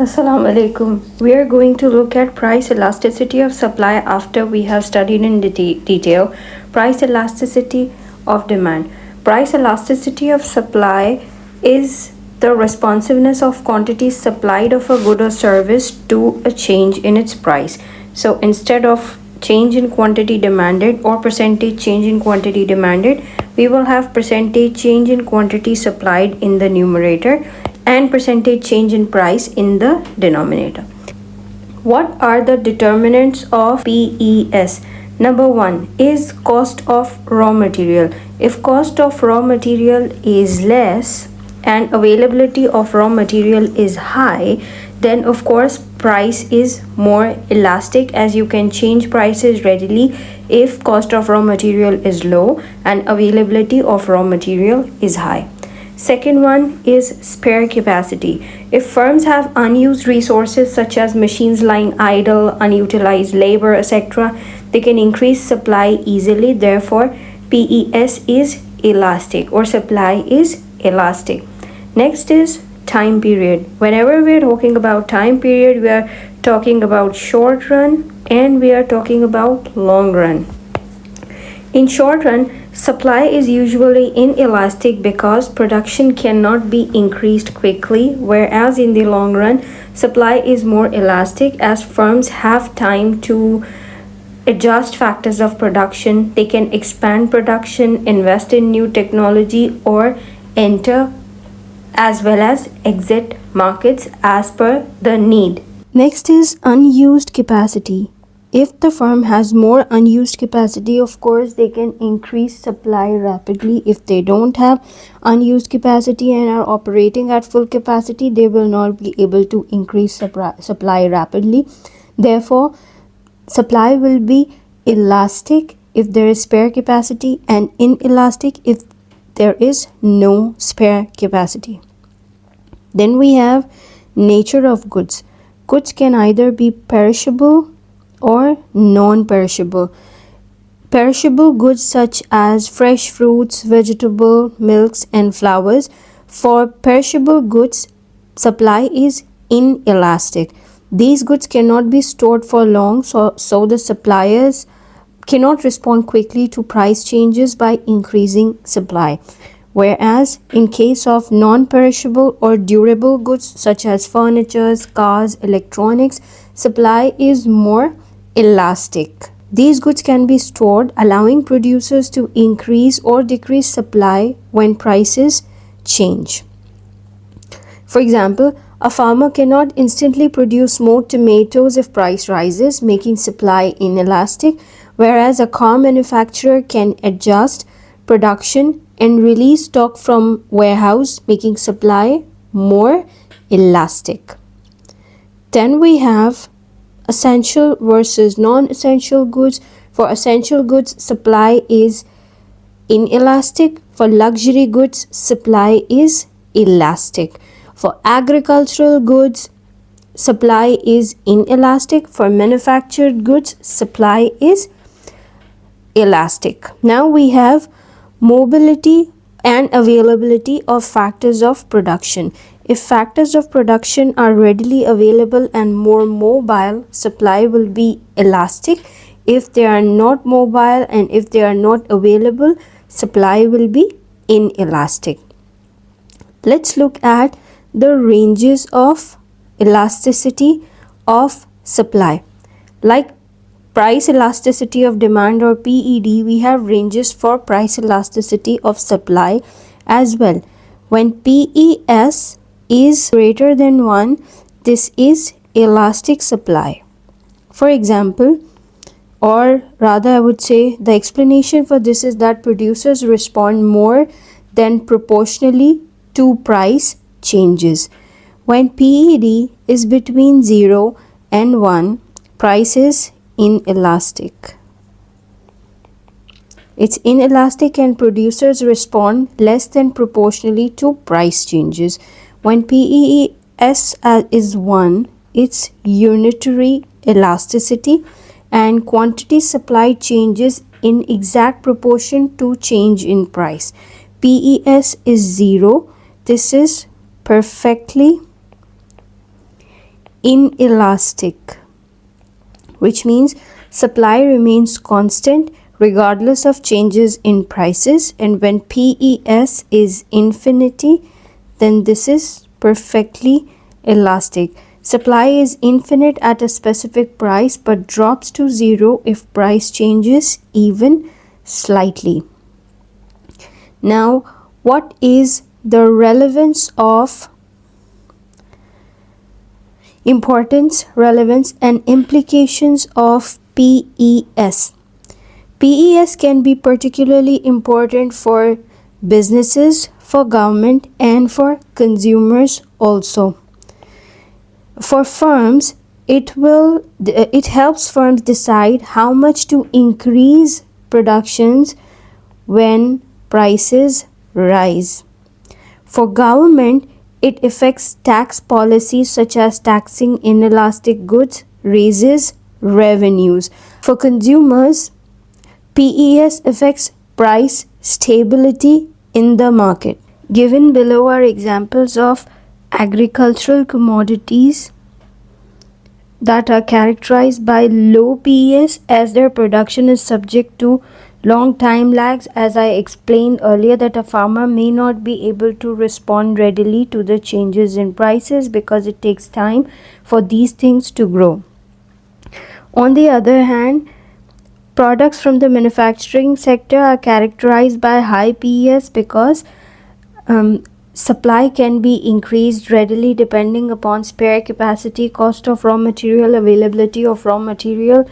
Assalamu alaikum. We are going to look at price elasticity of supply after we have studied in detail price elasticity of demand. Price elasticity of supply is the responsiveness of quantities supplied of a good or service to a change in its price. So instead of change in quantity demanded or percentage change in quantity demanded, we will have percentage change in quantity supplied in the numerator and percentage change in price in the denominator. What are the determinants of PES? Number 1 is cost of raw material. If cost of raw material is less and availability of raw material is high, then of course price is more elastic, as you can change prices readily if cost of raw material is low and availability of raw material is high. Second one is spare capacity. If firms have unused resources such as machines lying idle, unutilized labor, etc., they can increase supply easily. Therefore, PES is elastic or supply is elastic. Next is time period. Whenever we are talking about time period, we are talking about short run and we are talking about long run. In short run, supply is usually inelastic because production cannot be increased quickly, whereas in the long run, supply is more elastic as firms have time to adjust factors of production. They can expand production, invest in new technology, or enter as well as exit markets as per the need. Next is unused capacity. If the firm has more unused capacity, of course, they can increase supply rapidly. If they don't have unused capacity and are operating at full capacity, they will not be able to increase supply rapidly. Therefore, supply will be elastic if there is spare capacity and inelastic if there is no spare capacity. Then we have nature of goods. Goods can either be perishable or non-perishable. Perishable goods such as fresh fruits, vegetable, milks and flowers. For perishable goods, supply is inelastic. These goods cannot be stored for long, so the suppliers cannot respond quickly to price changes by increasing supply. Whereas in case of non-perishable or durable goods such as furniture, cars, electronics, supply is more elastic. These goods can be stored, allowing producers to increase or decrease supply when prices change. For example, a farmer cannot instantly produce more tomatoes if price rises, making supply inelastic, whereas a car manufacturer can adjust production and release stock from warehouse, making supply more elastic. Then we have essential versus non-essential goods. For essential goods, supply is inelastic. For luxury goods, supply is elastic. For agricultural goods, supply is inelastic. For manufactured goods, supply is elastic. Now we have mobility and availability of factors of production. If factors of production are readily available and more mobile, supply will be elastic. If they are not mobile and if they are not available, supply will be inelastic. Let's look at the ranges of elasticity of supply. Like price elasticity of demand or PED, we have ranges for price elasticity of supply as well. When PES is greater than 1, this is elastic supply. For example, or rather I would say the explanation for this is that producers respond more than proportionally to price changes. When PED is between 0 and 1, price is inelastic. It's inelastic and producers respond less than proportionally to price changes. When PES is 1, it's unitary elasticity and quantity supply changes in exact proportion to change in price. PES is 0. This is perfectly inelastic, which means supply remains constant regardless of changes in prices, and when PES is infinity, then this is perfectly elastic. Supply is infinite at a specific price but drops to zero if price changes even slightly. Now, what is the relevance of importance, relevance, and implications of PES? PES can be particularly important for businesses, for government, and for consumers also. For firms, it helps firms decide how much to increase productions when prices rise. For government, it affects tax policies such as taxing inelastic goods, raises revenues. For consumers, PES affects price stability in the market. Given below are examples of agricultural commodities that are characterized by low PES as their production is subject to long time lags. As I explained earlier, that a farmer may not be able to respond readily to the changes in prices because it takes time for these things to grow. On the other hand, products from the manufacturing sector are characterized by high PES because supply can be increased readily depending upon spare capacity, cost of raw material, availability of raw material,